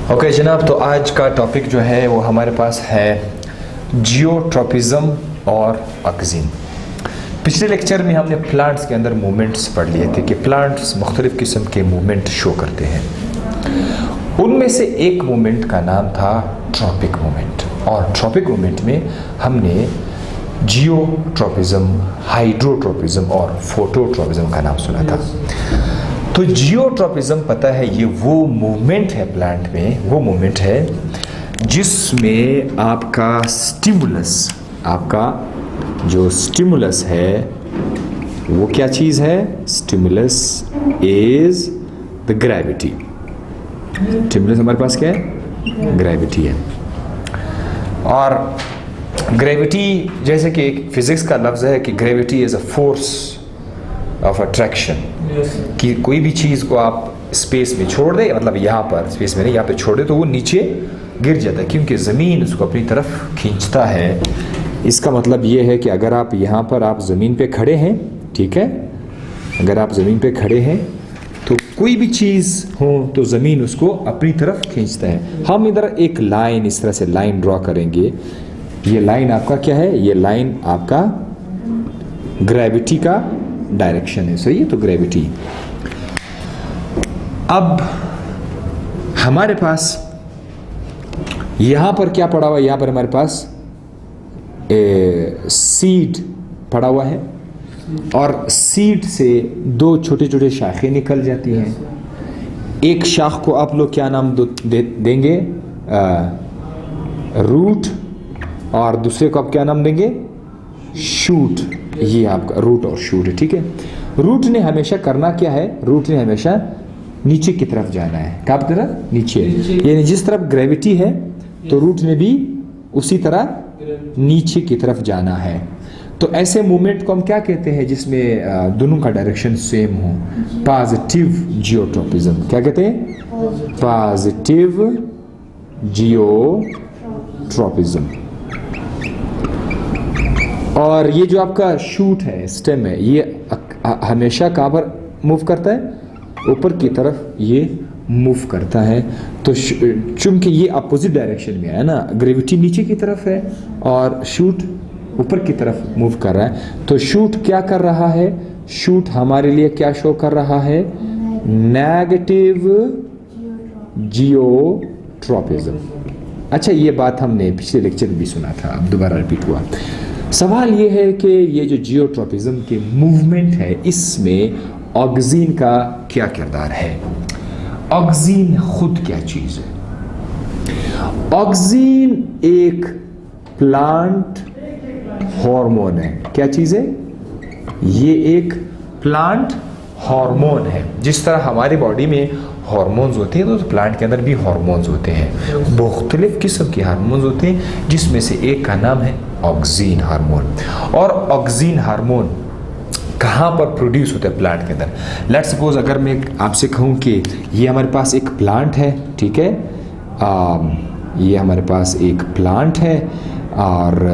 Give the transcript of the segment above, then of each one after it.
Okay जनाब, तो आज का टॉपिक जो है वो हमारे पास है जियोट्रॉपिज्म और ऑक्सीन। पिछले लेक्चर में हमने प्लांट्स के अंदर मूवमेंट्स पढ़ लिए थे कि प्लांट्स मुख्तलिफ़ किस्म के मूवमेंट शो करते हैं। उनमें से एक मूवमेंट का नाम था ट्रॉपिक मूवमेंट, और ट्रॉपिक मूवमेंट में हमने जियोट्रॉपिज्म, हाइड्रोट्रॉपिज्म और फोटोट्रॉपिज्म का नाम सुना था। तो जियोट्रॉपिज्म पता है, ये वो मूवमेंट है प्लांट में, वो मूवमेंट है जिसमें आपका स्टिमुलस, आपका जो स्टिमुलस है वो क्या चीज़ है? Stimulus is the gravity. Stimulus हमारे पास क्या है? ग्रेविटी है। और ग्रेविटी, जैसे कि एक फिजिक्स का लफ्ज़ है कि gravity is a force of attraction, कि कोई भी चीज़ को आप स्पेस में छोड़ दे, मतलब यहाँ पर स्पेस में नहीं, यहाँ पे छोड़ दे तो वो नीचे गिर जाता है क्योंकि ज़मीन उसको अपनी तरफ खींचता है। इसका मतलब ये है कि अगर आप यहाँ पर आप ज़मीन पे खड़े हैं, ठीक है, अगर आप ज़मीन पे खड़े हैं तो कोई भी चीज़ हो तो ज़मीन उसको अपनी तरफ खींचता है। हम इधर एक लाइन, इस तरह से लाइन ड्रॉ करेंगे। ये लाइन आपका क्या है? ये लाइन आपका ग्रेविटी का डायरेक्शन है, सही है? तो ग्रेविटी। अब हमारे पास यहाँ पर क्या पड़ा हुआ है? यहाँ पर हमारे पास सीड पड़ा हुआ है, और सीड से दो छोटे छोटे शाखें निकल जाती हैं। एक शाख को आप लोग क्या नाम देंगे? रूट, और दूसरे को आप क्या नाम देंगे? शूट। ये आपका रूट और शूट है, ठीक है। रूट ने हमेशा करना क्या है? रूट ने हमेशा नीचे की तरफ जाना है। कब तरफ? नीचे। यानी जिस तरफ ग्रेविटी है तो रूट ने भी उसी तरह नीचे की तरफ जाना है। तो ऐसे मूवमेंट को हम क्या कहते हैं जिसमें दोनों का डायरेक्शन सेम हो? Positive geotropism. क्या कहते हैं? Positive geotropism. और ये जो आपका शूट है, स्टेम है, ये हमेशा कहाँ पर मूव करता है? ऊपर की तरफ ये मूव करता है। तो चूंकि ये अपोजिट डायरेक्शन में है ना, ग्रेविटी नीचे की तरफ है और शूट ऊपर की तरफ मूव कर रहा है, तो शूट क्या कर रहा है? शूट हमारे लिए क्या शो कर रहा है? Negative geotropism. अच्छा, ये बात हमने पिछले लेक्चर में भी सुना था, अब दोबारा रिपीट हुआ। सवाल ये है कि ये जो जियोट्रॉपिज्म के मूवमेंट है, इसमें ऑक्सीन का क्या किरदार है? ऑक्सीन खुद क्या चीज़ है? ऑक्सीन एक प्लांट हार्मोन है। क्या चीज़ है? ये एक प्लांट हार्मोन है। जिस तरह हमारी बॉडी में हार्मोन्स होते हैं तो प्लांट के अंदर भी हार्मोन्स होते हैं, मुख्तलिफ किस्म के हार्मोन्स होते हैं, जिसमें से एक का नाम है ऑक्सीन हार्मोन। और ऑक्सीन हार्मोन कहाँ पर प्रोड्यूस होता है प्लांट के अंदर? लेट्स सपोज अगर मैं आपसे कहूँ कि ये हमारे पास एक प्लांट है, ठीक है, ये हमारे पास एक प्लांट है और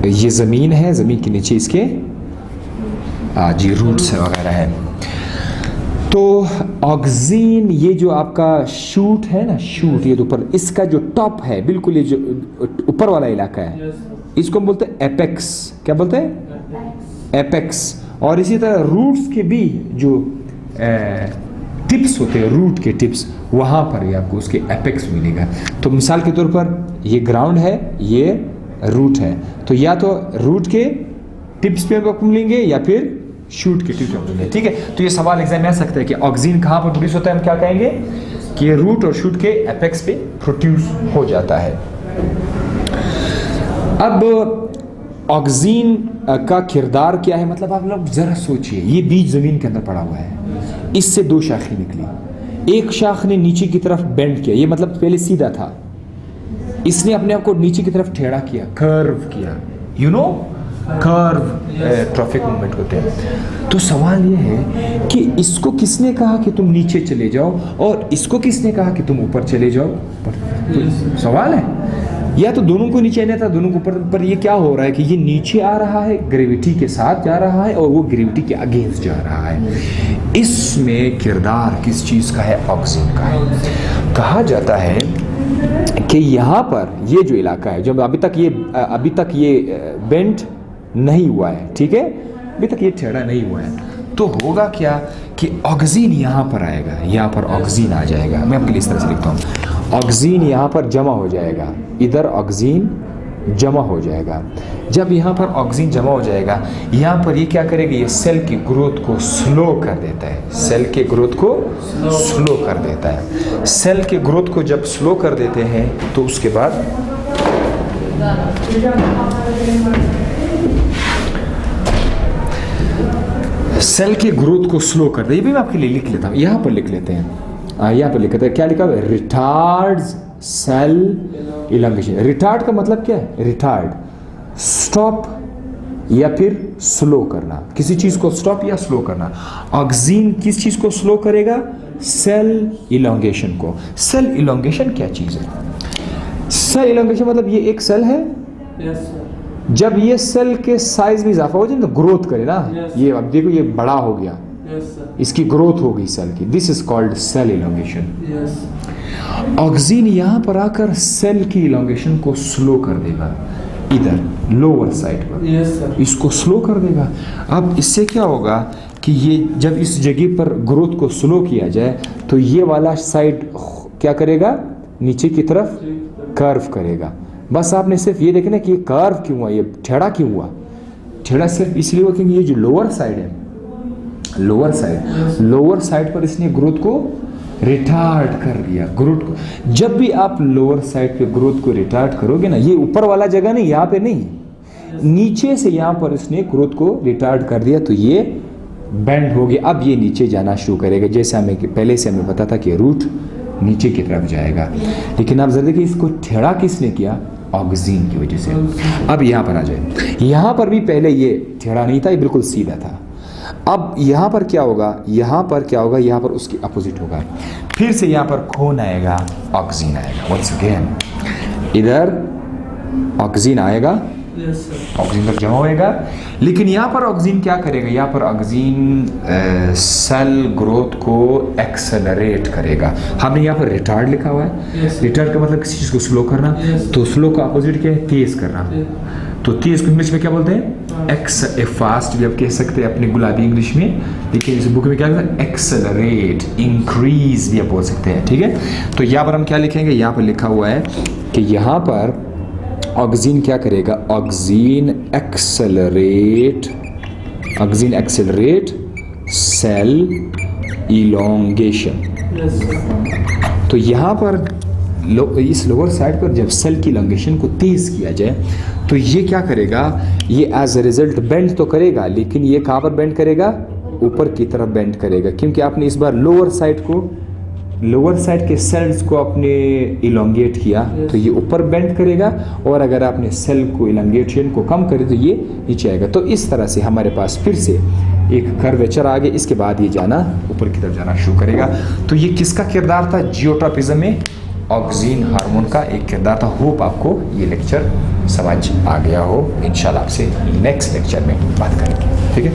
ये ज़मीन है, ज़मीन के नीचे इसके जी रूट्स वगैरह है। तो ऑक्सीन, ये जो आपका शूट है ना, शूट, ये तो ऊपर, इसका जो टॉप है, बिल्कुल ये जो ऊपर वाला इलाका है, इसको हम बोलते हैं एपेक्स। क्या बोलते हैं? एपेक्स। और इसी तरह रूट्स के भी जो टिप्स होते हैं, रूट के टिप्स, वहाँ पर ही आपको उसके एपेक्स मिलेगा। तो मिसाल के तौर पर ये ग्राउंड है, ये रूट है, तो या तो रूट के टिप्स पे आपको मिलेंगे या फिर शूट के टिप्स पे मिलेंगे, ठीक है। तो ये सवाल एग्जाम में आ सकता है कि ऑक्सीन कहाँ पर प्रोड्यूस होता है? हम क्या कहेंगे कि ये रूट और शूट के एपेक्स पे प्रोड्यूस हो जाता है। अब ऑक्सीन का किरदार क्या है? मतलब आप लोग जरा सोचिए, ये बीज जमीन के अंदर पड़ा हुआ है, इससे दो शाखें निकली, एक शाख ने नीचे की तरफ बेंड किया, ये मतलब पहले सीधा था, इसने अपने आप को नीचे की तरफ टेढ़ा किया, कर्व किया, you know, curve tropic movement होते हैं। तो सवाल ये है कि इसको किसने कहा कि तुम नीचे चले जाओ और इसको किसने कहा कि तुम ऊपर चले जाओ? तो सवाल है। या तो दोनों को नीचे आना था, दोनों को ऊपर, पर ये क्या हो रहा है कि ये नीचे आ रहा है, ग्रेविटी के साथ जा रहा है और वो ग्रेविटी के अगेंस्ट जा रहा है। इसमें किरदार किस चीज़ का है? ऑक्सीजन का है। कहा जाता है कि यहाँ पर ये जो इलाका है, जो अभी तक ये बेंड नहीं हुआ है, ठीक है, अभी तक ये टेढ़ा नहीं हुआ है, तो होगा क्या कि ऑक्सीजन यहाँ पर आएगा, यहाँ पर ऑक्सीजन आ जाएगा। मैं आपके लिए इस तरह से लिखता हूँ, ऑक्सीजन यहाँ पर जमा हो जाएगा, इधर ऑक्सीजन जमा हो जाएगा। जब यहाँ पर ऑक्सीजन जमा हो जाएगा, यहाँ पर ये क्या करेगा? ये सेल की ग्रोथ को स्लो कर देता है, सेल के ग्रोथ को स्लो कर देता है। सेल के ग्रोथ को जब स्लो कर देते हैं तो उसके बाद सेल के ग्रोथ को स्लो कर दे। ये भी मैं आपके लिए लिख लेता हूँ, यहाँ पर लिख लेते हैं, यहाँ पर लिख लेते हैं। क्या लिखा है? Retards cell elongation. रिटार्ड का मतलब क्या है? रिटार्ड, स्टॉप या फिर स्लो करना, किसी चीज़ को स्टॉप या स्लो करना। ऑक्सीजन किस चीज़ को स्लो करेगा? सेल इलांगेशन को। सेल इलांगेशन क्या चीज़ है? सेल इलांगेशन मतलब ये एक सेल है, जब ये सेल के साइज में इजाफा हो जाए तो ग्रोथ करे ना, ये अब देखो ये बड़ा हो गया, इसकी ग्रोथ हो गई सेल की, this is called cell elongation. Oxygen यहाँ पर आकर सेल की इलांगेशन को स्लो कर देगा, इधर लोअर साइड पर इसको स्लो कर देगा। अब इससे क्या होगा कि ये जब इस जगह पर ग्रोथ को स्लो किया जाए तो ये वाला साइड क्या करेगा? नीचे की तरफ कर्व करेगा। बस आपने सिर्फ ये देखना कि ये कर्व क्यों हुआ, ये टेढ़ा क्यों हुआ। टेढ़ा सिर्फ इसलिए हुआ क्योंकि ये जो लोअर साइड है, लोअर साइड पर इसने ग्रोथ को रिटार्ड कर दिया। ग्रोथ को जब भी आप लोअर साइड पे ग्रोथ को रिटार्ड करोगे ना, ये ऊपर वाला जगह नहीं, यहाँ पे नहीं, नीचे से यहाँ पर इसने ग्रोथ को रिटार्ड कर दिया तो ये बेंड हो गया। अब ये नीचे जाना शुरू करेगा, जैसे हमें पहले से हमें पता था कि रूट नीचे की तरफ जाएगा। लेकिन आप जरा देखिए इसको टेढ़ा किसने किया? ऑक्सीजन की वजह से। अब यहाँ पर आ जाए, यहाँ पर भी पहले ये टेढ़ा नहीं था, ये बिल्कुल सीधा था। अब यहाँ पर क्या होगा? यहाँ पर उसकी अपोजिट होगा। फिर से यहाँ पर कौन आएगा? ऑक्सीजन आएगा। वंस अगेन इधर ऑक्सीजन आएगा, ऑक्सीजन तक जमा होएगा। लेकिन यहाँ पर ऑक्सीजन क्या करेगा? यहाँ पर ऑक्सीजन सेल ग्रोथ को एक्सेलरेट करेगा। हमने यहाँ पर रिटार्ड लिखा हुआ है। रिटार्ड का मतलब किसी चीज़ को स्लो करना, तो स्लो का अपोजिट क्या है? तेज करना। तो तेज को इंग्लिश में क्या बोलते हैं? फास्ट भी आप कह सकते हैं अपनी गुलाबी इंग्लिश में, लेकिन इस बुक में क्या लिखा है? एक्सेलरेट, इंक्रीज भी आप बोल सकते हैं, ठीक है। तो यहाँ पर हम क्या लिखेंगे? यहाँ पर लिखा हुआ है कि यहाँ पर ऑक्सीजन क्या करेगा? Oxygen accelerate cell elongation. तो यहाँ पर इस लोअर साइड पर जब सेल की इलोंगेशन को तेज किया जाए तो ये क्या करेगा? ये एज अ रिजल्ट बेंड तो करेगा, लेकिन ये कहाँ पर बेंड करेगा? ऊपर की तरफ बेंड करेगा, क्योंकि आपने इस बार लोअर साइड के सेल्स को आपने इलोंगेट किया तो ये ऊपर बेंड करेगा, और अगर आपने सेल को इलोंगेशन को कम करे तो ये नीचे आएगा। तो इस तरह से हमारे पास फिर से एक कर्वेचर आ गया, इसके बाद ये जाना ऊपर की तरफ जाना शुरू करेगा। तो ये किसका किरदार था? जियोट्रॉपिज्म में ऑक्सीजन हार्मोन का एक किरदार था। होप आपको ये लेक्चर समझ आ गया हो। इंशाल्लाह आपसे नेक्स्ट लेक्चर में बात करेंगे, ठीक है।